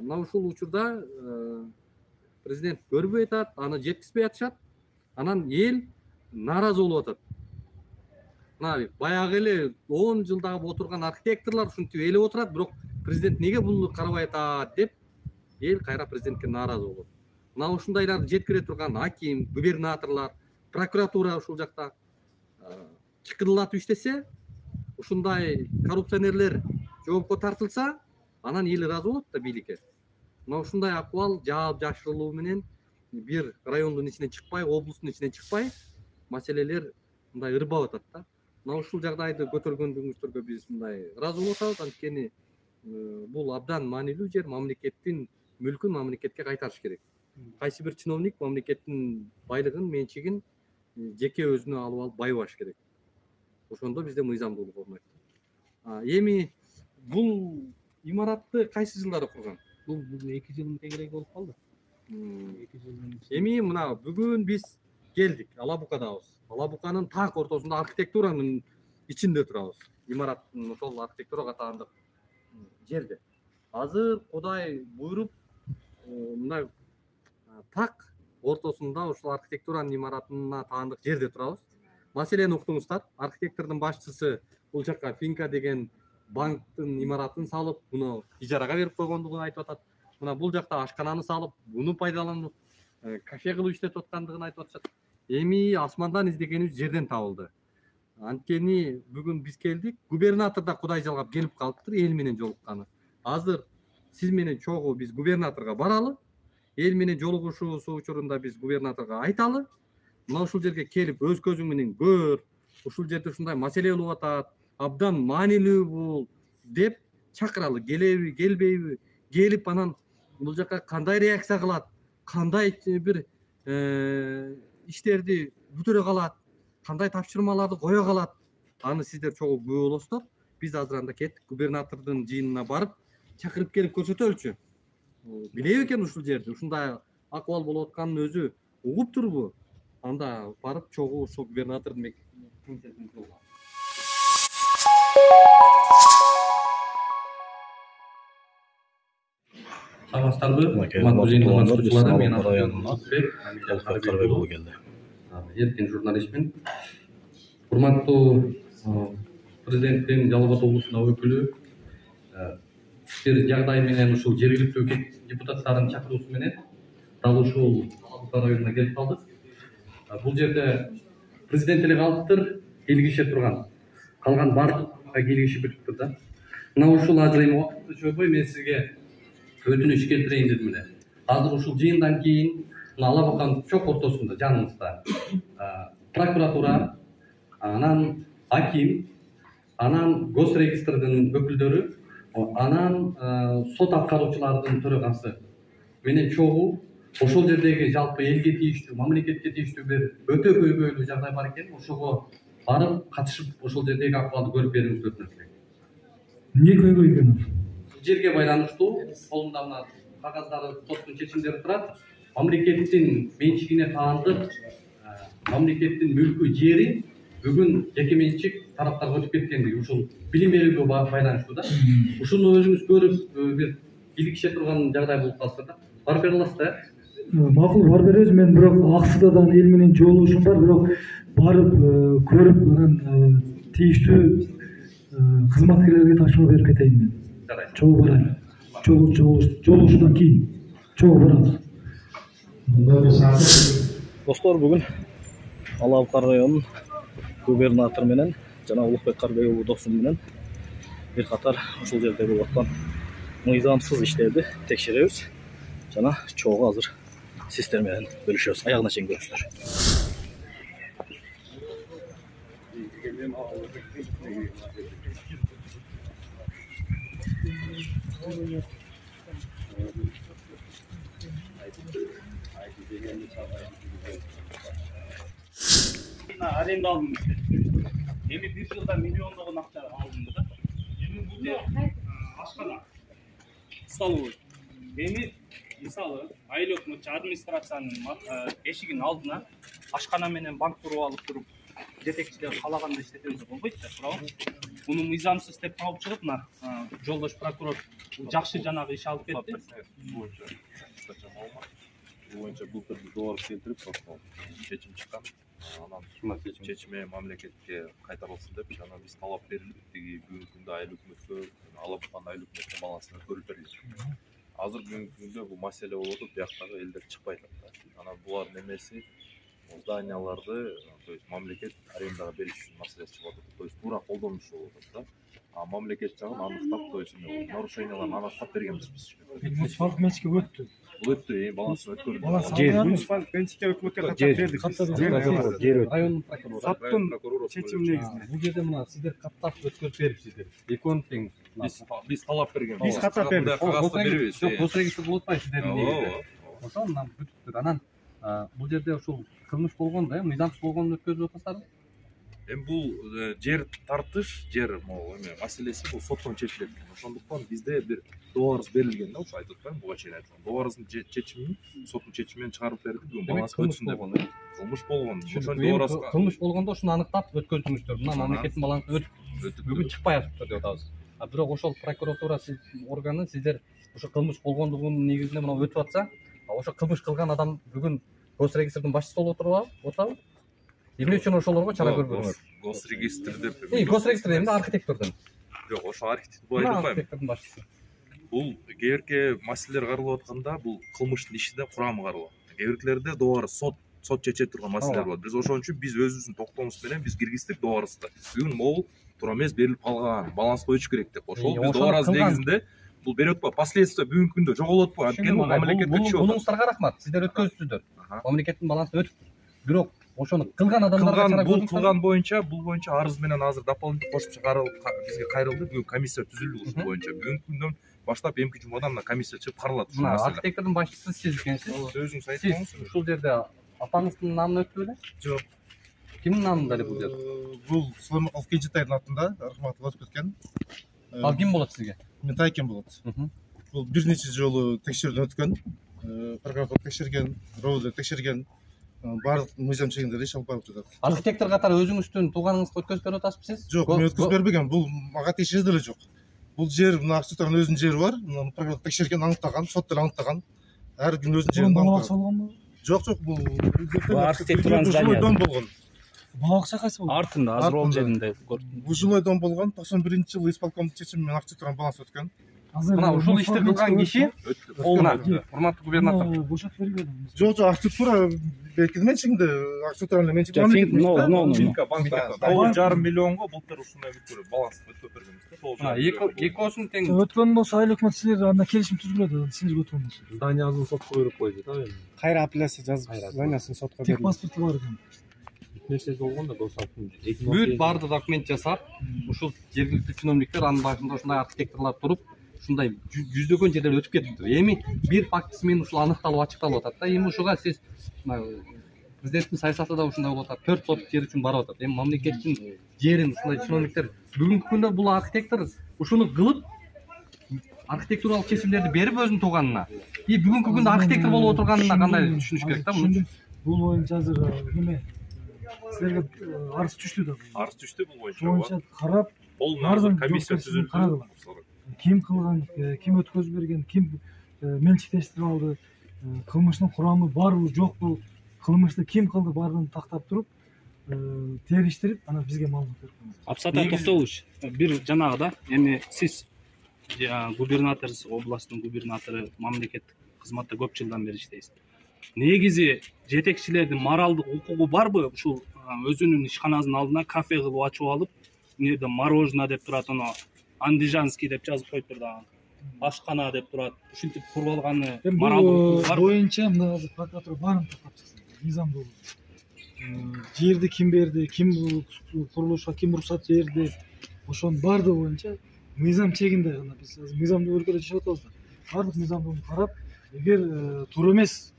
Мына ушул учурда президент көрбөй атат, аны жеткизбей атышат. Анан эл нааразы болуп атат. Мына баягы эле 10 жылдагы отурган архитекторлор ушинтип ээлеп отурат, бирок президент неге буну карабай атат деп эл кайра президентке нааразы болот. Мына ушундайларды жеткире турган аким, губернаторлор, прокуратура ушул жакта чыкыдылатып иштесе, ушундай коррупционерлер жоопко тартылса, анан эл ыраазы болот да бийликке. Мына ушундай акыбал жаап жашырылуу менен бир райондун ичинен чыкпай, облустун ичинен чыкпай, маселелер мындай ырбап атат да. Мына ушул жагдайды көтөргөндүгүңүздөргө биз мындай ыраазы болуп атабыз. Анткени бул абдан маанилүү жер, мамлекеттин мүлкүн мамлекетке кайтарыш керек. Кайсы бир чиновник мамлекеттин байлыгын, менчигин жеке өзүнө алып алып байыбаш керек. Ошондо бизде мыйзамдуулук орнойт. Эми бул имаратты кайсы жылдары курган? Бул 2 жылдын тегереги болуп калды. 2 жылдын. Эми мына бүгүн биз келдик, Алабукадабыз. Алабуканын так ортосунда архитектуранын ичинде турабыз. Имараттын ошол архитектура катарындык жерде. Азыр Кудай буйруп, мына так ортосунда ушул архитектуранын имаратына таандык жерде турабыз. Маселени уктуңуздар. Архитектордун башчысы бул жакка Финка деген банктын имаратын салып, муну ижарага берип койгондугун айтып атат. Мына бул жакта ашкананы салып, буну пайдаланып, кафе кылып иштетип аткандыгын айтып атышат. Эми асмандан издегенибиз жерден табылды. Анткени бүгүн биз келдик, губернатор да Кудай жалгап келип калыптыр, эл менен жолукканы. Азыр сиз менен чогуу биз губернаторго баралы, эл менен жолугушуубуз учурунда биз губернаторго айталы. Мына ушул жерге келип өз көзүң менен көр, ушул жерде ушундай маселе болуп атат, абдан маанилүү бул деп чакыралы. Келеби, келбейби? Келип анан бул жака кандай реакция кылат, кандай бир иштерди бүтүрө калат, кандай тапшырмаларды кое калат, аны сиздер чогуу күбө болосуздар. Биз азыр анда кеттик, губернатордун жыйынына барып, чакырып келип көрсөтөлүчү. Билеби экен ушул жерди, ушундай акыбал болуп атканын өзү угуп турбу? Анда барып чогуу ушул губернатордун кеңсесине жолугабыз. Саламатсыздарбы? Мен Карбек уулу келди. Эркин журналистмин. Урматтуу президенттин Жалал Абад облусуна өкүлү, бир жагдай менен ушул жергиликтүү депутаттардын чакыруусу менен дал ушул районуна келип калдык. Бул жерде президент эле калыптыр, келгише турган. Калган баардык келгиши бүтүптүр да. Мына ушул азыр эми убакытты чөйбөй мен сизге өтүнүч келтирейин дедим эле. Азыр ушул жыйындан кийин Алабуканын чок ортосунда жаныбызда прокуратура, анан аким, анан госрегистрдин өкүлдөрү, анан сот аткаруучулардын төрагасы менен чогуу ошол жердеги жалпы элге тийиштүү, мамлекетке тийиштүү бир өтө көйгөйлүү жагдай бар экен. Ошого барып катышып ошол жердеги акыбалды көрүп берүүңүздү өтүнөм. Эмне көйгөй экен? Жерге байланыштуу колунда мына кагаздары, соттун чечимдери турат. Мамлекеттин менчигине таандык, мамлекеттин мүлкү жери бүгүн жеке менчик тараптарга өтүп кеткендиги ушул билим берүүгө байланыштуу да. Ушуну өзүңүз көрүп бир иликише турган жагдай болуп калса да. Барып бере аласыз да? Макул, барып беребиз. Мен бирок аксыдадан эл менен жолугушум бар, бирок барып көрүп анан тийиштүү кызматкерлерге тапшырма берип кетейин мен. Жарайт. Чогуу барайын. Жолугушуудан кийин чогуу барабыз. Достор, бүгүн Алабука районунун губернатору менен жана Улукбек Карбек уулу досум менен бир катар ушул жерде болуп аткан мыйзамсыз иштерди текшеребиз жана чогуу азыр сиздер менен бөлүшөбүз. Аягына чейин көрүңүздөр. Аренда алдым. Эми бир жылда миллиондогон акча алдым да. Эми бул жер ашкана. Столовый. Эми мисалы айыл өкмөтчү администрациянын эшигинин алдына ашкана менен банк туруп алып туруп жетекчилер каалаганда иштетебиз болбойт да, туурабы? Муну мыйзамсыз деп тауып чыгып, мына жолдош прокурор жакшы жанагы иш алып кетти. Бул боюнча былтыр биз доллар келтирип соттон чечим чыккан. Анан чечими мамлекетке кайтарылсын деп жана биз талап берилип тиги бүгүнкү күндө айыл өкмөткө алабукан айыл өкмөттүн балансына көрүп берилди. Азыр бүгүнкү күндө бул маселе болуп атат, бияктагы элдер чыкпай атат. Анан булар немеси зданияларды, то есть мамлекет арендага бериш үчүн маселеси чыгып атат. То есть туура колдонуш болуп атат да. А мамлекет жагын аныктап, то есть нарушенияларын аныктап бергенбиз биз. Муниципалдык менчикке өттү. Бул өттү, балансын өткөрдү. Жер Муниципалдык менчикке өкмөткө каттап бердик. жер Райондун прокурору. Соттун чечими негизинде. Бул жерде мына сиздер каттап өткөрүп берипсиздер. Экөөнү тең. Биз талап берген. Биз каттап бердик. Кагазды беребиз. Жок, госрегистр болот атпайбы сиздердин негизде. Ошо мына бүтүптүр. Анан бул жерде ушул кылмыш болгон да, мыйзамсыз болгонун өткөзүп атасыздарбы? Эми бул жер тартыш, жер эме маселеси бул соттон чечилет. Ошондуктан бизде бир доорубуз берилген да, ошо айтып атпаймынбы, буга чейин айткам. Доорубуздун чечимин соттун чечими менен чыгарып бердик. Бүгүн баланс өтсүн деп. Кылмыш болгон. Ошондо доорубузга кылмыш болгондо ушуну аныктап өткөздүңүздөр. Мына мамлекеттин балансы өтүп бүгүн чыкпай атыптыр деп атабыз. А бирок ошол прокуратура органы сиздер ошо кылмыш болгондугунун негизинде мына өтүп атса, ошо кылмыш кылган адам бүгүн госрегистрдин башчысы болуп отурабы? Эмне үчүн ошолорго чара көрбөдүңөр? госрегистр деп. Госрегистр эмне архитектордун? Жок, ошо архитектор булай деп атпайм. Архитектордун башчысы. Бул кээ бирки маселелер каралып атканда бул кылмыштын ишинде курамы каралат. Кээ биркилерде доору сот чече турган маселелер болот. Биз ошон үчүн биз өзүбүздүн токтомубуз менен биз киргиздик доорубузду. Бүгүн могул туура эмес берилип калган, баланс коюш керек деп. Ошол биз доорубуз негизинде бул берип атпайбы, последствия бүгүнкү күндө жоголуп атпайбы? Анткени мамлекет өтүп атат. Буңуздарга рахмат. Сиздер өткөзүпсүздөр. Мамлекеттин балансы өтүп. Бирок ошону кылган адамдарга чара көрдүңүздөр. Кылган боюнча арыз менен азыр дополнительный кошумча бизге кайрылды. Бүгүн комиссия түзүлдү ушул боюнча. Бүгүнкү күндөн баштап эмки жумадан мына комиссия чыгып каралат ушул маселе. Архитектордун башчысы сиз экенсиз. Сөзүңүз айтыңыз. Ушул жерде апаңыздын намын өттү беле? Жок. Кимдин намында эле бул жер? Бул Сулаймаков Кенжетайдын атында рахматов өтүп кеткен. Ал ким болот сизге? Мен Тайкен болот. Бул бир нече жолу текшерүүдөн өткөн. Прокуратура текшерген, РОВД текшерген. Баардык мыйзам чегинде иш алып барып жатат. Архитектор катары өзүңүздүн тууганыңызга өткөзүп берип атасызбы сиз? Жок, мен өткөзүп бербегем. Бул мага тиешеси деле жок. Бул жер мына Акчутаган өзүнүн жери бар. Мына прокуратура текшерген, аныктаган, сот деле аныктаган. Ар ким өзүнүн жерин аныктаган. Жок, бул архитектуранын зданиясы. дом болгон. Бакча кайсы болот? Артында азыр ол жеринде. Бул жилой дом болгон. 91-жылы исполкомдун чечими менен Акчутаган баланс өткөн. Мына ушул ишти кылган киши урматтуу губернатор. Бошотуп берген. Жок, Акчутура белки менчигинде, Акчутуранын менчиги Банкка 9,5 миллионго былтыр ушундай баланс өткөрүп бергенбиз. Экөөсүн тең. Өткөн болсо айыл өкмөт силер анда келишим түзгүлөт, силер өткөн болсо. Зданиясын сотко берип койду да эми. кайра апелляция жазып, зданиясын сотко Тек берди. паспорту бар экен. Нерсеси болгон да досалпын. Бүт баарды документ жасап, ушул жергиликтүү чиновниктер анын башында ушундай архитекторлор туруп, ушундай жүздөгөн жерлер өтүп кетиптир. Эми бир фактысы менен ушул аныкталып ачыкталып атат да. Эми ушуга сиз президенттин саясаты да ушундай болуп атат. 4 сот жер үчүн барып атат. Эми мамлекеттин жерин ушундай чиновниктер бүгүнкү күндө бул архитектор ушуну кылып архитектуралык чечимдерди берип өзүнүн тууганына. И бүгүнкү күндө архитектор болуп отурганына кандай түшүнүш керек да муну? Бул боюнча азыр неме силерге арыз түштү да. Арыз түштү бул Боюнча карап, Бул азыр комиссия түзүлдү. Ким кылган, ким өткөзүп берген, ким менчиктештирип алды, кылмыштын курамы барбы, жокпу, кылмышты ким кылды баарын тактап туруп, териштирип, анан бизге маалымат берип коюңуз. Апсата токтолуш. Бир жанагы да, эми сиз губернаторсуз, областтын губернатору, мамлекеттик кызматта көп жылдан бери иштейсиз. Негизи жетекчилердин моралдык укугу барбы? Ушул өзүнүн ишканасынын алдына кафе кылып ачып алып, эмнеде мороженое деп турат, аны андижанский деп жазып коюп тур дагы. Ашкана деп турат. Ушинтип куруп алганы Бул боюнча мына азыр прокуратура баарын тактап чыксын. Мыйзам болуп. Жерди ким берди, ким курулушка ким уруксат берди, ошонун баардыгы боюнча мыйзам чегинде гана биз азыр мыйзамдуу өлкөдө жашап атабыз да. Баардык мыйзамды карап, эгер туура эмес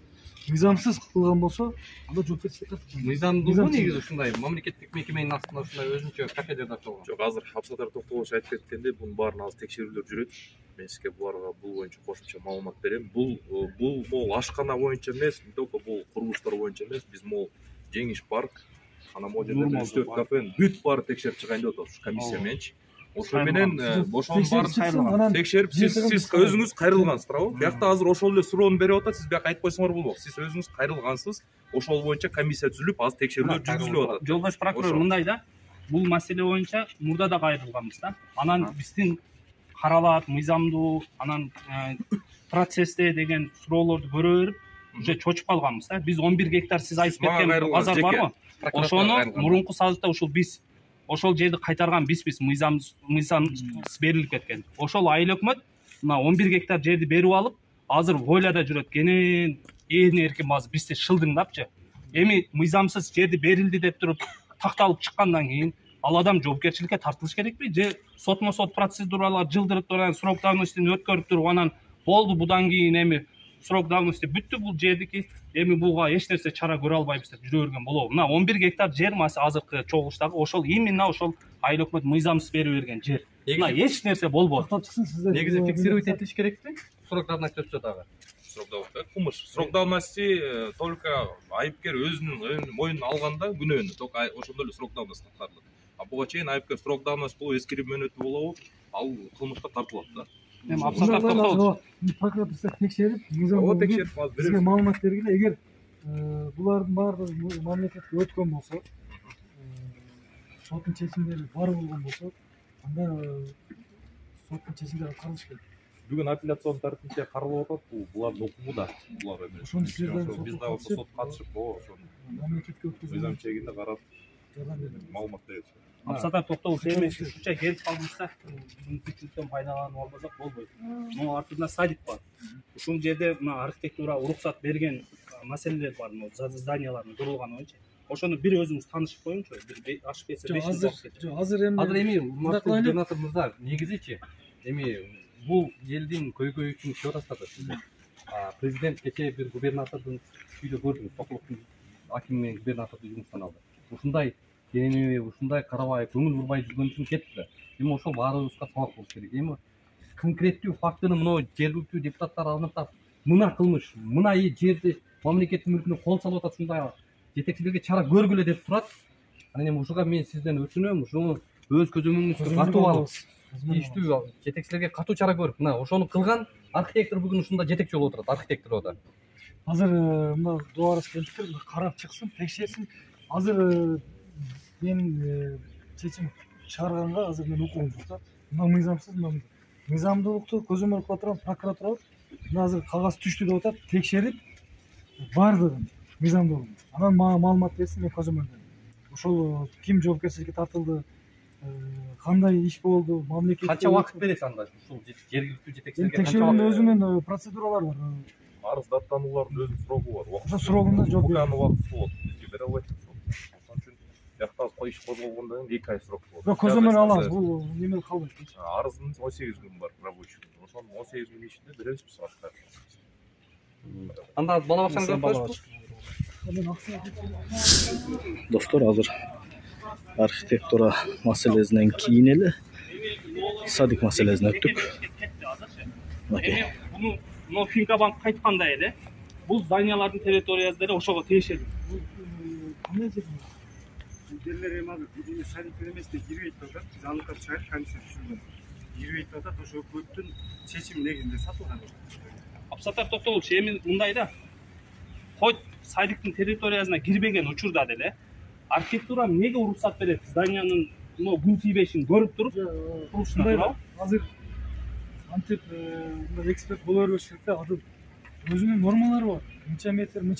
мыйзамсыз кылган болсо, анда жоопкерчиликке тартылат. Мыйзамдуу негизи ушундай мамлекеттик мекеменин астында ушундай өзүнчө кафелерди ачып алган. Жок, азыр Апсатар Токтогулович айтып кеткендей, бунун баарына азыр текшерүүлөр жүрөт. Мен сизге буларга бул боюнча кошумча маалымат берем. Бул могул ашкана боюнча эмес, только бул курулуштар боюнча эмес, биз могул Жеңиш парк, анан могул жерде 3-4 кафенин бүт баары текшерип чыгайын деп атабыз комиссия мененчи. ошо менен ошонун баарын текшерип сиз өзүңүз кайрылгансыз туурабы? Биякта азыр ошол эле суроону берип атат, сиз бияка айтып койсоңор болбок. Сиз өзүңүз кайрылгансыз, ошол боюнча комиссия түзүлүп, азыр текшерүүлөр жүргүзүлүп атат. Жолдош прокурор мындай да, бул маселе боюнча мурда да кайрылганбыз да. Анан биздин каралат, мыйзамдуу, анан процессте деген суроолорду көрө берип, уже чочуп калганбыз да. Биз 11 гектар сиз айтып кеткен базар барбы? Ошону мурунку сазыкта ушул биз ошол жерди кайтарган бизбиз, мыйзам берилип кеткен. Ошол айыл өкмөт мына 11 гектар жерди берип алып, азыр войлада жүрөт. Кенен эркин базы бизде шылдыңдапчы. Эми мыйзамсыз жерди берилди деп туруп такталып чыккандан кийин ал адам жоопкерчиликке тартылыш керекпи? Же сотмо-сот процедуралар жылдырып туруп, срок давностин өткөрүп туруп, анан болду, будан кийин эми срок давности бүттү, бул жердики эми буга эч нерсе чара көрө албайбыз деп жүрө берген болобу? Мына 11 гектар жер азыркы чогулуштагы ошол именно ошол айыл өкмөт мыйзамсыз берип берген жер. Мына эч нерсе болбойт. Негизи фиксировать этилиш керекпи? Срок давности өтсө дагы. Срок давности кылмыш. Срок давности только айыпкер өзүнүн моюнуна алганда күнөөнү, только ошондо эле срок давности аткарылат. А буга чейин айыпкер срок давности болобу, эскирип мөөнөтү болобу, ал кылмышка тартылат да. Эми абсаттар токтолчу. Прокуратура текшерип, мыйзам бизге маалымат бергиле. Эгер булардын баардыгы мамлекетке өткөн болсо, соттун чечимдери бар болгон болсо, анда соттун чечимдери аткарылыш керек. Бүгүн апелляцион тартипте каралып атат, булардын окугу да. Булар эми. Ошону сиздер биз да сот катышып, ошону мамлекетке өткөзүп, мыйзам чегинде карап маалымат берет. Абсаттар токтолуп, эми ушунча келип калдыңызда, мүмкүнчүлүктөн пайдаланып албасак болбойт. Мына артында садик бар. Ушул жерде мына архитектура уруксат берген маселелер бар, мына зданиялардын курулганы боюнча. Ошону бир өзүңүз таанышып коюңчу, бир ашып кетсе 5 жыл кетет. Азыр эми губернатор мырза, негизичи эми бул элдин көйгөйү үчүн иштеп атасыздар сиздер. Президент кечээ бир губернатордун үйдө көрдүңүз, Сокуловдун аким менен губернаторду жумуштан алды. Ушундай кененебей, ушундай карабай, көңүл бурбай жүргөн үчүн кетти да. Эми ошол баарыбызга сабак болуш керек. Эми конкреттүү фактыны мына жергиликтүү депутаттар аныктап, мына кылмыш, мына жерди мамлекеттин мүлкүнө кол салып атат, ушундай жетекчилерге чара көргүлө деп турат. Анан эми ушуга мен сизден өтүнөм, ушуну өз көзөмөлүңүзгө катуу алып, тийиштүү жетекчилерге катуу чара көрүп, мына ошону кылган архитектор бүгүн ушунда жетекчи болуп отурат, архитектурада. Азыр мына дуарыс келиптир, карап чыксын, текшерсин. Азыр мен чечим чыгарганга азыр мен укугум жок да. Мына мыйзамсыз, мына мыйзамдуулукту көзөмөл кыла турган прокуратура мына азыр кагаз түштү деп атат, текшерип баардыгын мыйзамдуу. Анан мага маалымат берсин, мен көзөмөлдөйм. Ошол ким жоопкерчиликке тартылды, кандай иш болду, мамлекет канча убакыт бересиз анда ушул жергиликтүү жетекчилерге? Текшерүүнүн өзүнүн процедуралары бар. Арыз даттануулардын өзүнүн срогу бар. Ошол срогунда жооп берет. Убакыт болот. Бизге бере албайт. Ошон үчүн биякта иш козголгондон кийин 2 ай срок болот. Көзөмөл алабыз, бул неме калбайт. Арыздын 18 күн бар, рабочий күн. Ошонун 18 күн ичинде беребиз биз башка. Анда бала бакчаны көрүп Достор, азыр архитектура маселесинен кийин эле садик маселесине өттүк. Эми буну Финкабанк кайткандай эле, бул зданиялардын территориясы деле ошого тиешелүү. Кандай жер? Жерлер эми азыр бизин садиктер эместе кирбейт атат, биз аныктап чыгайт, комиссия түзүлгөн. Кирбейт атат, ошо өкмөттүн чечими негизинде сатылган. Абсаттар токтолуп, эми мындай да. Хоть садиктин территориясына кирбеген учурда деле архитектура эмнеге уруксат берет? Зданиянын мына күн тийбешин көрүп туруп, курушуна туурабы? Азыр антип эксперт боло бербеш керек да, азыр өзүнүн нормалары бар. Мынча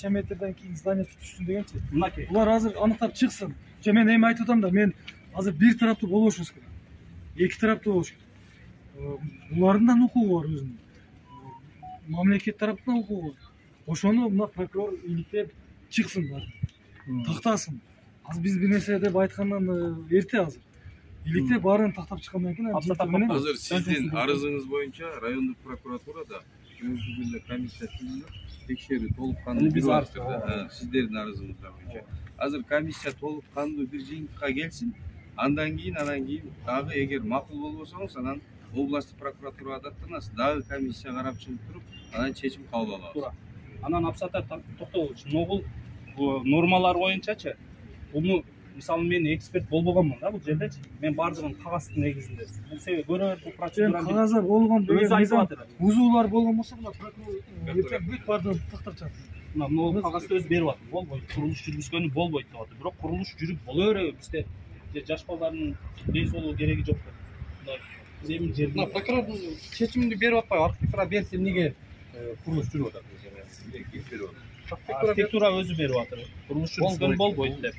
метрден кийин здание түзүшсүн дегенчи. Мынакей. Булар азыр аныктап чыксын. Мен эми айтып атам да, мен азыр бир тараптуу болбошубуз керек. Эки тараптуу болуш керек. Булардын да укугу бар өзүнүн. Мамлекет тараптан укугу бар. Ошону мына прокурор иликтеп чыксын да. Тактасын. Азыр биз бир нерсе деп айткандан эрте азыр. Иликтеп баарын тактап чыккандан кийин азыр сиздин арызыңыз боюнча райондук прокуратурада өзү күндө комиссия түзүлүп, текшерүү толук кандуу жүрүп атат. Сиздердин арызыңыздар боюнча. Азыр комиссия толук кандуу бир жыйынтыкка келсин. Андан кийин дагы эгер макул болбосоңуз, анан областтык прокуратурага даттанасыз. Дагы комиссия карап чыгып туруп, анан чечим кабыл алабыз. Туура. Анан абсаттар токтолуп, могул нормалар боюнчачы, буну мисалы мен эксперт болбогонмун да бул жердечи. Мен бардыгын кагаз негизинде. Бул себеп көрөр бул процедураны кагаздар болгон өзү айтып мыйзам атыр. бузуулар болгон болсо мына прокурор эртең бүт бардыгын тактап чыгат. Мына кагазды өзү берип атат. Болбойт. Курулуш жүргүзгөнү болбойт деп атат. Бирок курулуш жүрүп боло береби бизде жаш балдардын бейс болуу кереги жок деп. Биз эми жерди прокурордун чечимди берип атпайбы? Архитектура берсе эмнеге курулуш жүрүп атат? архитектура өзү берип атыр. Курулуш жүргүзгөнү болбойт деп.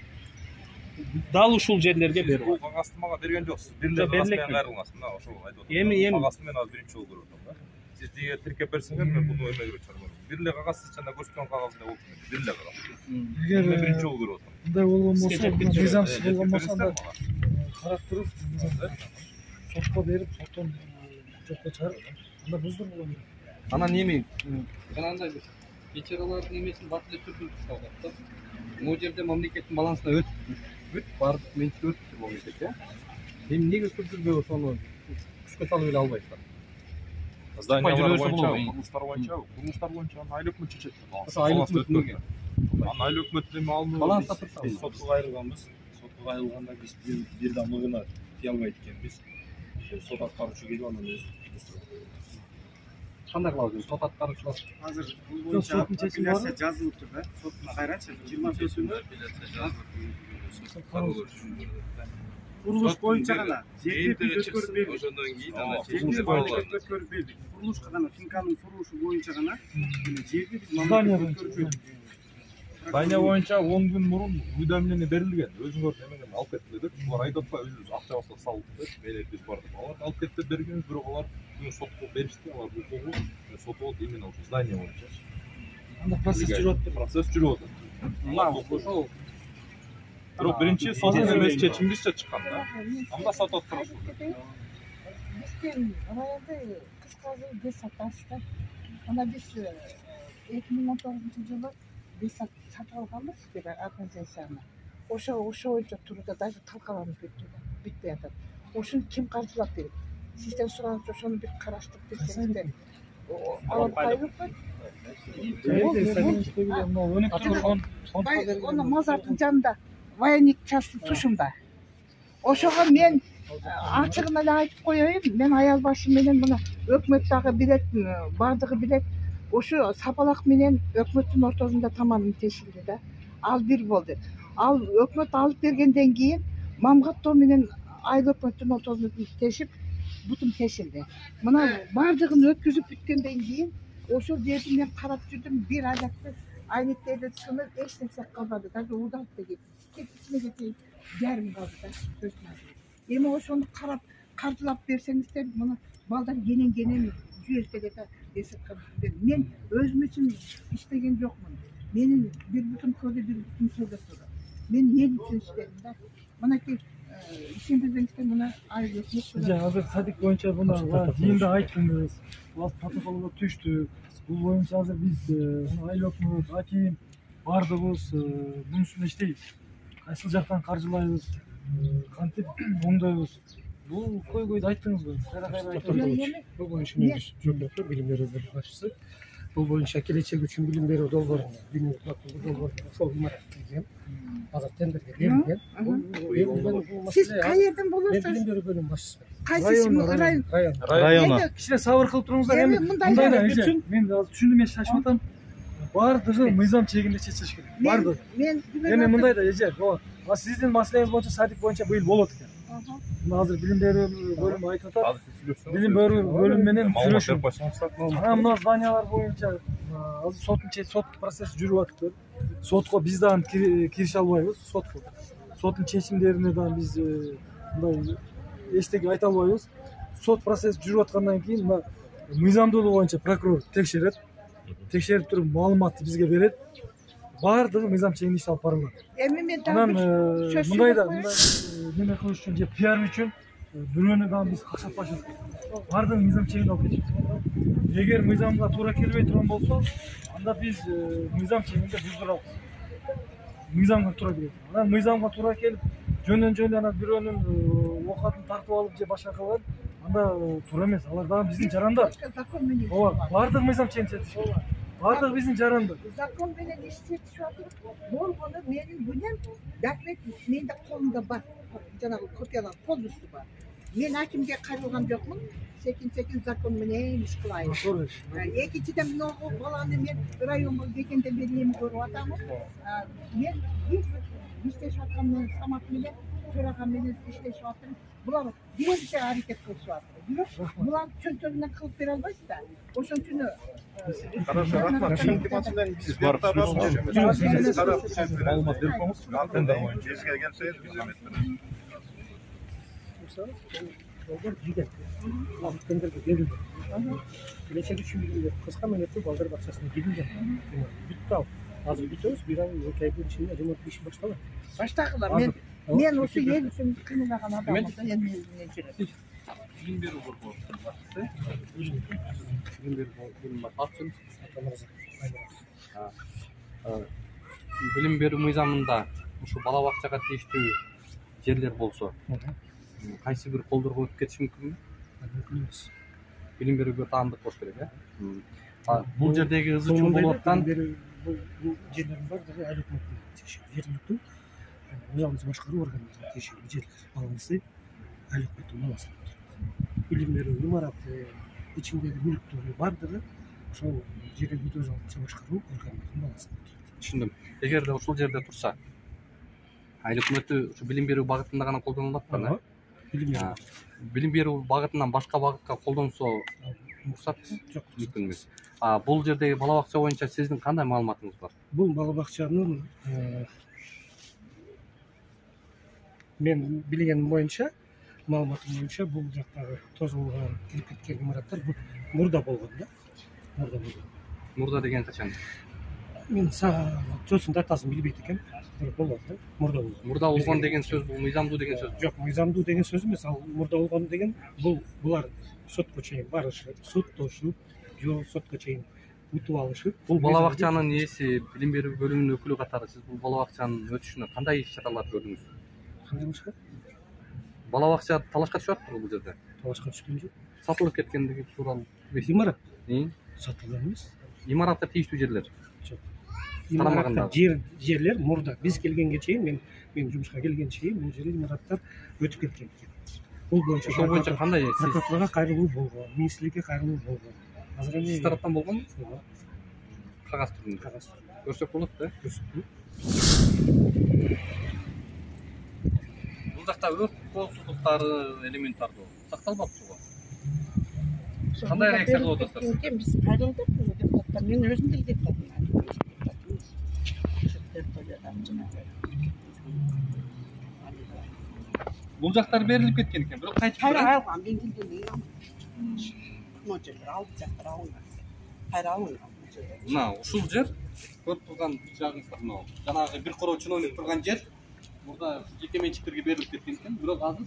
Дал ушул жерлерге берип бул атат. кагазды мага берген жоксуз. Бир эле кагаз менен кайрылгансыз. Мына ошол айтып атам. Эми Кагазды мен азыр биринчи жолу көрүп атам да. Сиз тиге тиркеп берсеңер мен буну эмеге чыгармам. Бир эле кагаз сиз жана көрсөткөн кагазында болду. Бир эле кагаз. Эгер Мен биринчи жолу көрүп атам. мындай болгон болсо, мыйзамсыз болгон болсо анда Мага. карап туруп сотко берип, соттон жокко чыгарып, анда буздурган. Анан эми жанагындай бир бечаралардын эмесин бат эле түрдүрүп таштап атат. Могу жерде мамлекеттин балансына өтүп бүт бардык менчик өтүптүр мамлекет, э? Эми эмнеге сүрдүрбөй ошону күчкө салып эле албайсыздар? Зданиялар боюнча, курулуштар боюнча айыл өкмөт чечет. Ошо айыл өкмөт эмнеге? Анан айыл өкмөт эми алынып Баланста турса. Biz sotga kayrilganmiz. Sotga kayrilganda biz bir damlığına tiyalmayı etkenmiz. Sot atkarıcı geliyor ondan öz. Кандай кылабыз эми? Сот аткаруучулар Азыр бул Жоқ, боюнча соттун чечими бар. апелляция жазылып тур да. Соттун кайрачы 24-күнү курулуш боюнча гана жерди биз өткөрүп бердик. Ошондон кийин Жерди мамлекет өткөрүп бердик. Курулушка гана финканын курулушу боюнча гана жерди биз Здание мамлекет өткөрүп бердик. Здания боюнча 10 күн мурун уведомление берилген. Өзүңөр эмеден алып кеттилер деп. Булар айтып атпайбы, өзүбүз акчабызга салдык деп. Мени биз бардык. Алар алып кетти бергенбиз, бирок алар бүгүн сотко беришти. Алар укугу сот болду именно ошо здание боюнча. Анда процесс жүрүп атат. Процесс жүрүп атат. ошол Бирок биринчи сот эмес чечимибизче чыккан да. Анда сот отурат. Биздин районда кышкы бес саат ашты. Анда биз 2019 жылы бес саат сатып алганбыз бир организацияны. Ошо боюнча турда даже талкаланып бүтпөй атат. Ошону ким каржылап берет? Сизден сурап ошону бир караштырып берсеңиздер. Алып кайрылып Оны мазардын жанында военник частын тушунда. Ошого мен ачыгын эле айтып коеюн, мен аял башым менен мына өкмөт дагы билет, бардыгы билет. Ошо сапалак менен өкмөттүн ортосунда таманын тешилди да. Ал бир болду. Ал өкмөт алып бергенден кийин Мамгаттоо менен айыл өкмөттүн ортосунда тешип, бутум тешилди. Мына бардыгын өткүзүп бүткөндөн кийин ошол жерди мен карап жүрдүм, бир аjakты айнектерди сынып, эч нерсе калбады. Даже удалып деген. Кечине кетейин, жарым калды да. Эми ошону карап, каржылап берсеңиздер, мына балдар кенен жүйөтө эсепке. Мен өзүм үчүн иштеген жокмун. Менин бир бутум көзү, бир бутум сөзү тур. Мен эл үчүн иштедим да. Мынакей ишендирсеңиздер, мына айыл өкмөт. Азыр садик боюнча мына жыйында айттыңыз. Бас протоколго түштүк. Бул боюнча азыр биз айыл өкмөт, аким бардыгыбыз бунун үстүндө иштейбиз. Кайсыл жактан каржылайбыз, кантип оңдойбуз. Бул көйгөйдү айттыңыз го. Бул боюнча мен жогорку билим берүү бөлүм башчысы. Бул боюнча келечек үчүн билим берүү долбоору, билим долбоору ошол имараттын азыр тендерге берилген. Сиз каерден болосуз? Билим берүү бөлүм башчысы. Кайсы Районна. Кичине сабыр кылып туруңуздар. Эми мындай да мен азыр түшүндүм, мен шашып атам. Бардыгы мыйзам чегинде чечилиш керек. Бардыгы. Эми мындай да эже, а сиздин маселеңиз боюнча садик боюнча быйыл болот экен. Мына азыр билим берүү бөлүмү айтып атат. Билим берүү бөлүмү менен сүйлөшүп. Мына зданиялар боюнча азыр сот процесси жүрүп атат. Сотко биз дагы кирише албайбыз, соттун чечимдерине дагы биз мындай эчтеке айта албайбыз. Сот процесси жүрүп аткандан кийин мына мыйзамдуулугу боюнча прокурор текшерип туруп маалыматты бизге берет. Бардыгы мыйзам чегинде иш алып барылат. Эми мен Анан мындай неме кылыш үчүн же пиар үчүн бирөөнү дагы биз какшатпашыбыз керек. Бардыгы мыйзам чегинде алып кетишибиз керек. Эгер мыйзамга туура келбей турган болсо, анда биз мыйзам чегинде буздурабыз. Мыйзамга туура келет. Анан мыйзамга туура келип, жөндөн анан бирөөнүн оокатын тартып алып же башка кылган, анда туура эмес. Алар дагы биздин жарандар. Ооба, бардыгы мыйзам чегинде. Бардыгы биздин жаранды. Закон менен иштетип атып, болгону менин билем, документ менде колумда бар. Жанагы копиялар полностью бар. Мен акимге кайрылган жокмун. Секин закон менен иш кылайын. Экинчиден мынагы баланы мен районго келгенде бери эми көрүп атамын. Мен иштешип аткан Самат менен төрага менен иштешип атам. Булар биринчи аракет кылышып атат. Бирок булар чөнтөгүнө кылып бере албайт да. Ошон үчүн Хорошо, рахмат. Сиз барып маалымат берип коюңуз. Тендер боюнча Кез келген сөз биз эметпиз. Doldur gider. Tenderde verildi. Gelecek üçün bilgiler kısa menetli baldır bahçesine gidince. Bitti al. Hazır bitiyoruz. Bir ay yok ayın içinde remont işi başladı. Baştakılar men osu yer üçün kıyılagan adamım. Bilim berүү корпусунун башчысы. Bilim berүү бөлүмүнүн башчысы. Билим берүү мыйзамында ушу бала бакчага тийиштүү жерлер болсо, кайсы бир колдорго өтүп кетиши мүмкүнбү? Мүмкүн эмес. Билим берүүгө таандык болуш керек, бул жердеги ызы чуу болуп аткан бул жерлердин баардыгы айыл өкмөттүн тиешелүү жергиликтүү мыйзамды башкаруу органдарынын тиешелүү жерлер. Алынысы айыл өкмөттүн баласында. Билим берүү имараты ичиндеги мүлктөрдүн баардыгы ошол жергиликтүү өз алдынча башкаруу органдарынын баласында. Түшүндүм. Эгерде ушул жерде турса, айыл өкмөтү ушу билим берүү багытында гана колдонулуп аткан, билим берүү багытынан башка багытка колдонсо уруксат жок, мүмкүн эмес. Бул жердеги бала бакча боюнча сиздин кандай маалыматыңыз бар? Бул бала бакчанын мен билгеним боюнча, маалыматым боюнча бул жактагы тозулган, кирип кеткен имараттар бул мурда болгон да. Мурда болгон. Мурда деген качан? Мен чоосун датасын билбейт экенм. Болот да. Мурда болгон. Мурда болгон деген сөз бул мыйзамдуу деген сөз. Жок, мыйзамдуу деген сөз эмес. Ал мурда болгон деген булар сотко чейин барышып, соттошуп, же сотко чейин утуп алышып. Бул бала бакчанын ээси, билим берүү бөлүмүнүн өкүлү катары сиз бул бала бакчанын өтүшүнө кандай иш-чаралар көрдүңүз? Кандай башка? Бала бакча талашка түшүп атпырбы бул жерде? Талашка түшкөн жок. Сатылып кеткендиги тууралуу. Имарат сатылган эмес. Имаратта тийиштүү жерлер. Жок. Имараттар жерлер мурда биз келгенге чейин мен жумушка келгенге чейин бул жер имараттар өтүп кеткен экен. Бул боюнча кандай прокуратурага кайрылуу болгон, министрликке кайрылуу болгон. Азыр эми сиз тараптан болгонбу? Кагаз түрүндө. Көрсөк болот да? Көрсөк. Бул жакта өрт коопсуздуктары элементтары сакталбаптырбы? Кандай реакция кылып атасыздар? Биз кайрылдык депутаттар. Мен өзүм деле депутатмын. Бул жактар берилип кеткен экен, бирок кайтып кайра алган, мен келгенде мочелер алып жактар алынган. Кайра алынган. Мына ушул жер көрүп турган жагыңыздар мына. Жанагы бир короо чиновник турган жер мурда жеке менчиктерге берилип кеткен экен, бирок азыр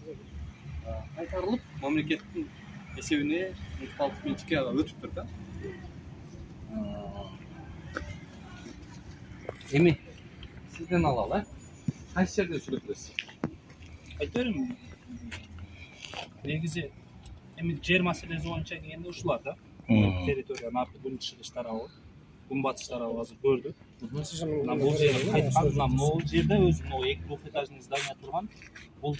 кайтарылып мамлекеттин эсебине муниципалдык менчикке өтүптүр да. Эми сизден алалы, кайсы жерде сүйлөтөсүз? Айтып берейин. Негизи эми жер маселеси боюнча келгенде ушулар да. Территория наркы күнчү чыгыш тарабы, күнбатыш тарабы азыр көрдү. Мына бул жер кайткан, мына могул жерде өзү могу 2 этажный здание турган. Бул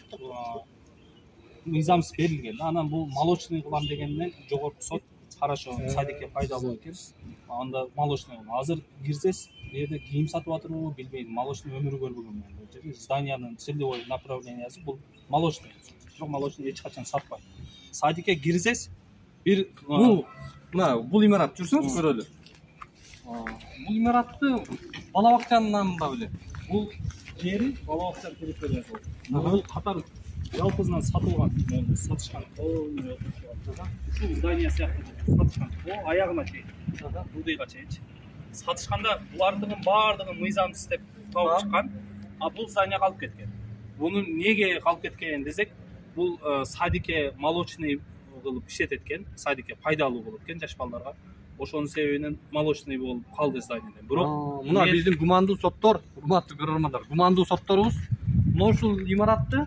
мыйзамсыз берилген да. Анан бул молочный кылам дегенден жогорку сот хорошо садикке пайдалуу экен. Анда молочный азыр кирсез, жерде кийим сатып атырбы билбейм. Молочный өмүрү көрбөгөн мен. Бул жерде зданияның целевой направлениясы бул молочный. Бирок молочный эч качан сатпайт. Садикке кирсез бир бул имарат жүрсөңүз көрөлү. Бул имаратты бала бакчанын намында беле. Бул жери бала бакча территориясы. Бул катар жалпысынан сатылган, сатышкан. Ушул здание сыяктуу сатышкан. Аягына чейин. Будыйга чейин. Сатышканда булардын баардыгы мыйзамсыз деп тауып чыккан. Бул здание калып кеткен. Буну неге калып кеткен десек, бул садикке молочный кылып иштеткен, садикке пайдалуу болуп кеткен жаш балдарга. Ошонун себебинен молочный болуп калды зданиеден. Бирок мына биздин гумандуу соттор, урматтуу көрөрмандар, гумандуу сотторубуз мына ушул имаратты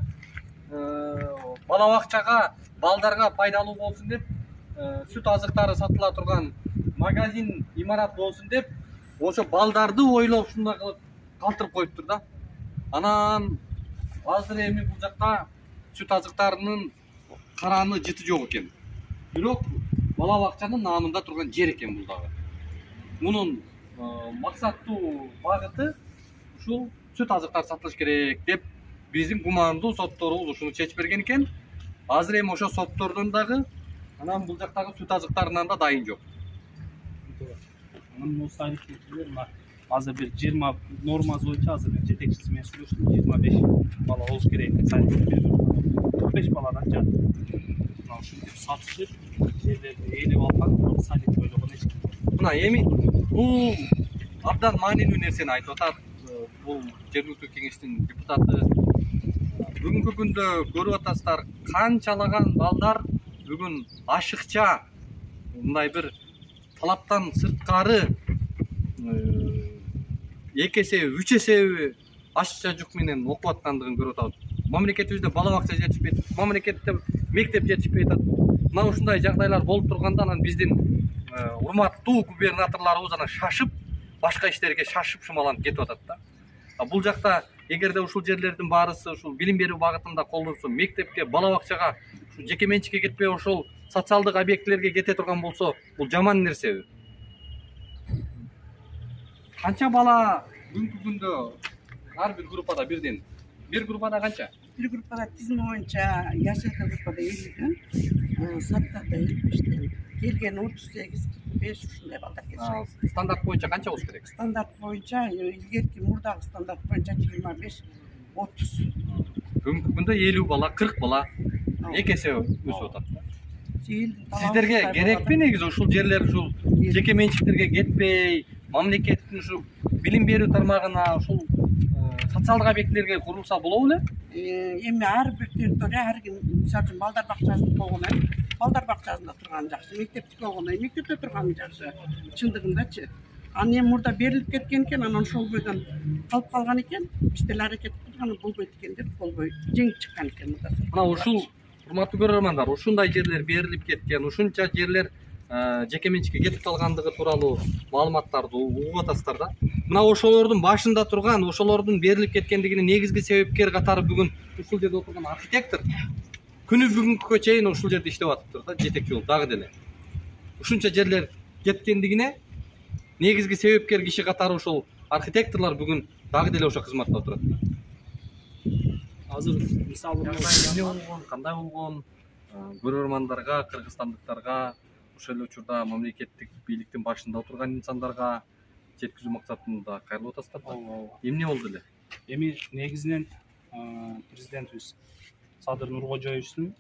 бала бакчага, балдарга пайдалуу болсун деп сүт азыктары сатыла турган магазин имарат болсун деп ошо балдарды ойлоп ушундай кылып калтырып коюптур да. Анан азыр эми бул жакта сүт азыктарынын караны жыты жок экен. Бирок бала бакчанын наамында турган жер экен бул дагы. Мунун максаттуу багыты ушул сүт азыктар сатылыш керек деп биздин гумандуу сотторубуз ушуну чечип берген экен. Азыр эми ошо соттордон дагы анан бул жактагы сүт азыктарынан да дайын жок. Анан осы архитектурлар мына азыр бир 20 нормасы боюнча азыр мен жетекчиси менен сүйлөштүм, 25 бала болуш керек деп садикте 45 баладан жат. Мына ушинтип сатышып, жерлерди ээлеп алган садик ойлогон эч ким жок. Мына эми бул абдан маанилүү нерсени айтып атат. Бул жергиликтүү кеңештин депутаты. Бүгүнкү күндө көрүп атасыздар, канчалаган балдар бүгүн ашыкча мындай бир талаптан сырткары 2 эсеби 3 эсеби ашыкча жүк менен окуп аткандыгын көрүп атабыз. Мамлекетибизде бала бакча жетишпейт, мамлекетте мектеп жетишпейт. Мына ушундай жагдайлар болуп турганда анан биздин урматтуу губернаторлорубуз анан шашып башка иштерге шашып шумаланып кетип атат да. Бул жакта эгерде ушул жерлердин баарысы ушул билим берүү багытында колдонсо, мектепке, бала бакчага, ушу жеке менчикке кетпей ошол социалдык объектилерге кете турган болсо, бул жаман нерсеби? Канча бала бүгүнкү күндө ар бир группада бирден? Бир группада канча? Бир группада тизим боюнча жашылка группада 50, саттарда 55, келген 38-45 ушундай балдар келишет. Стандарт боюнча канча болуш керек? Стандарт боюнча илгерки мурдагы стандарт боюнча 25-30. Бүгүнкү күндө 50 бала, 40 бала 2 эсе өсүп атат. Сиздерге керекпи негизи ушул жерлер ушул жеке менчиктерге кетпей, мамлекеттин ушу билим берүү тармагына ушул социалдык объектилерге курулса болобу эле? Эми ар бир территория ар ким мисалы үчүн балдар бакчасын болгону балдар бакчасында турганы жакшы, мектепти болгону мектепте турганы жакшы. Чындыгындачы. Анан эми мурда берилип кеткен экен, анан ошол бойдон калып калган экен. Биз деле аракет кылдык, анан болбойт экен деп болбой жеңип чыккан экен мурда. Мына ушул урматтуу көрөрмандар, ушундай жерлер берилип кеткен, ушунча жерлер жеке менчикке кетип калгандыгы тууралуу маалыматтарды угуп атасыздар да. Мына ошолордун башында турган, ошолордун берилип кеткендигине негизги себепкер катары бүгүн ушул жерде отурган архитектор күнү бүгүнкүгө чейин ушул жерде иштеп атыптыр да, жетекчи болуп дагы деле. Ушунча жерлер кеткендигине негизги себепкер киши катары ушул архитекторлор бүгүн дагы деле ошо кызматта отурат. Азыр мисалы эмне болгон, кандай болгон көрөрмандарга, кыргызстандыктарга, ошол эле учурда мамлекеттик бийликтин башында отурган инсандарга жеткизүү максатында кайрылып атасыздар да. Эмне болду эле? Эми негизинен президентибиз Садыр Нуркожоевичтин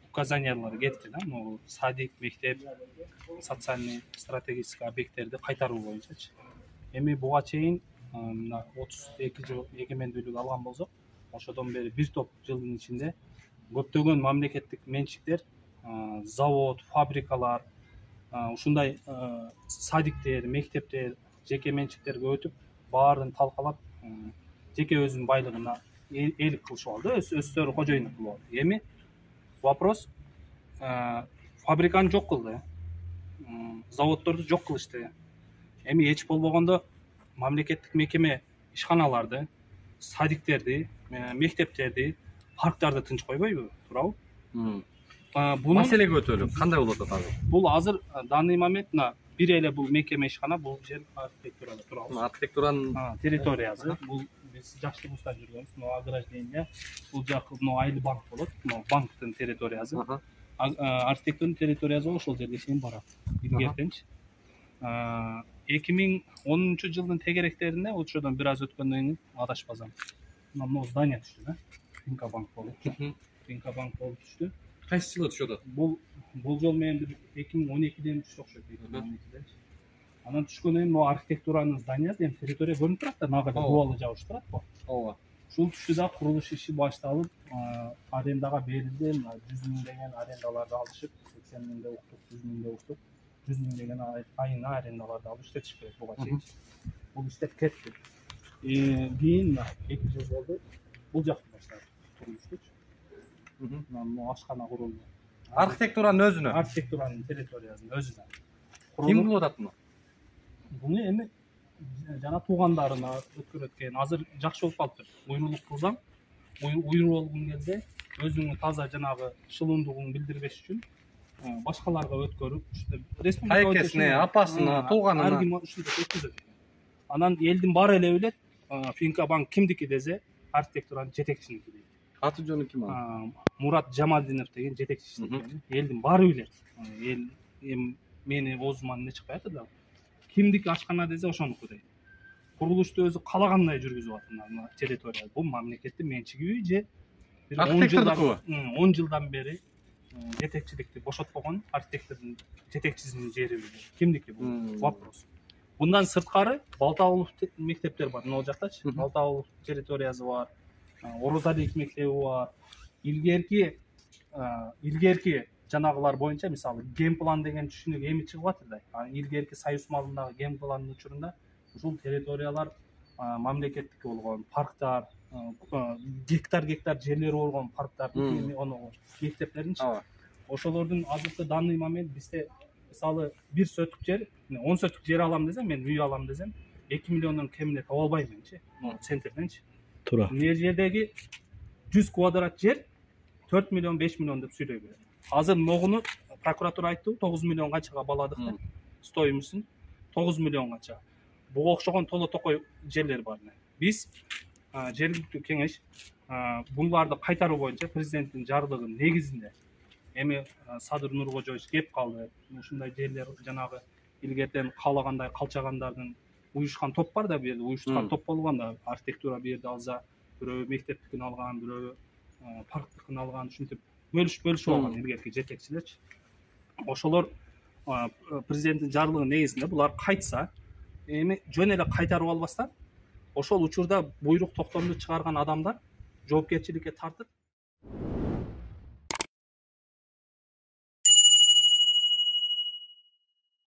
указаниялары кетти да, могу садик, мектеп, социальный стратегический объекттерди кайтаруу боюнчачы. Эми буга чейин мына 32 жыл эгемендүүлүк алган болсок, ошодон бери бир топ жылдын ичинде көптөгөн мамлекеттик менчиктер, завод, фабрикалар, ушундай садиктер, мектептер, жеке менчиктерге өтүп, баарын талкалап, жеке өзүнүн байлыгына ээлик кылышып алды, өздөрү кожоюндук кылып алды. Эми вопрос фабриканы жок кылды, заводдорду жок кылышты. Эми эч болбогондо мамлекеттик мекеме ишканаларды, садиктерди, мектептерди, парктарды тынч койбойбу, туурабы? Маселеге өтөлү, кандай болот аталы? Бул азыр данный момент бир эле бул мекеме ишкана, бул жер архитектурада турабыз. Архитектуранын территориясы, бул биз Жакшыбузда жүргөнбүз, могу ограждение, бул жакы Айыл банк болот, могу банктын территориясы. Архитектурдун территориясы ошол жерге чейин барат. Илгертенчи. 2010 жылдын тегеректеринде ошодон бир аз өткөндөн кийин адашпасам, мына здание түштү да. Финка банк болуп түштү. Кайсы жылы түшөт? Бул жол менен 2012ден түштү окшойт. Анан түшкөндөн кийин могу архитектуранын зданиясы, эми территория көрүнүп турат да, нагы дубалы жабыш турат го. Ооба. Ушул түштү да, курулуш иши башталып, арендага берилди, 100 миң деген арендаларды алышып, 80 миңде уктук, 100 миңде уктук, 100 миң деген айына арендаларды алып иштетиш керек буга чейин. Бул иштеп кетти. Кийин 2 жыл болду, бул жакты баштап курулуштучу. Ашкана курулду. Архитектуранын өзүнө? Архитектуранын территориясынын өзүнө. Ким кылып атат муну? Буну эми жана туугандарына өткөрөт экен. Азыр жакшы болуп калыптыр. Уйрулук кылсаң, уйру болгун кезде өзүңүн таза жанагы шылымдыгыңды билдирбеш үчүн башкаларга өткөрүп, республика Айкесине, апасына, тууганына ар ким ушинтип өткөзөт экен. Анан элдин баары эле билет, Финка банк кимдики десе, архитектуранын жетекчиники дейт. Аты жөнү ким анын? Мурат Жамалдинов деген жетекчиси экен. Элдин баары билет. Эл эми мени оозуман эмне чыкпай атат да. Кимдики ачкана десе ошонуку дейт. Курулушту өзү калагандай жүргүзүп атат территория. Бул мамлекеттин менчиги же 10 жылдан бери жетекчиликти бошотпогон архитектордун жетекчисинин жери кимдики бул вопрос. Bundan сырткары Балтаулук мектептер бар. Мына жактачы Балтаулук территориясы бар. Орозалик мектеби бар. Илгерки жанагылар боюнча мисалы генплан деген түшүнүк эми чыгып атыр да. Илгерки Союз малындагы генпландын учурунда ушул территориялар мамлекеттики болгон парктар, гектар жерлери болгон парктардын мектептеринчи. Ошолордун азыркы данный момент бизде мисалы 1 сөтүк жер, 10 сөтүк жер алам десем, мен үй алам десем, 2 миллиондон кемине таба албаймынчы, центрденчи. Туура. Мына жердеги 100 квадрат жер 4 миллион 5 миллион деп сүйлөй берет. Азыр могуну прокуратура айтты, 9 миллион канчага баладык деп. Стоимосун 9 миллион канча. Буга окшогон толо токой жерлер бар. Биз жергиликтүү кеңеш буларды кайтаруу боюнча президенттин жарлыгынын негизинде эми Садыр Нуркожоевич кеп калды. Ушундай жерлер жанагы илгертен каалагандай калчагандардын уюшкан топ бар да, бу жерде уюшкан топ болгон да, архитектура бу жерде алса, бирөө мектептикин алган, бирөө парктыкын алган, ушинтип бөлүшүп алган илгерки жетекчилерчи. Ошолор президенттин жарлыгынын негизинде булар кайтса, эми жөн эле кайтарып албастан, ошол учурда буйрук токтомду чыгарган адамдар жоопкерчиликке тартып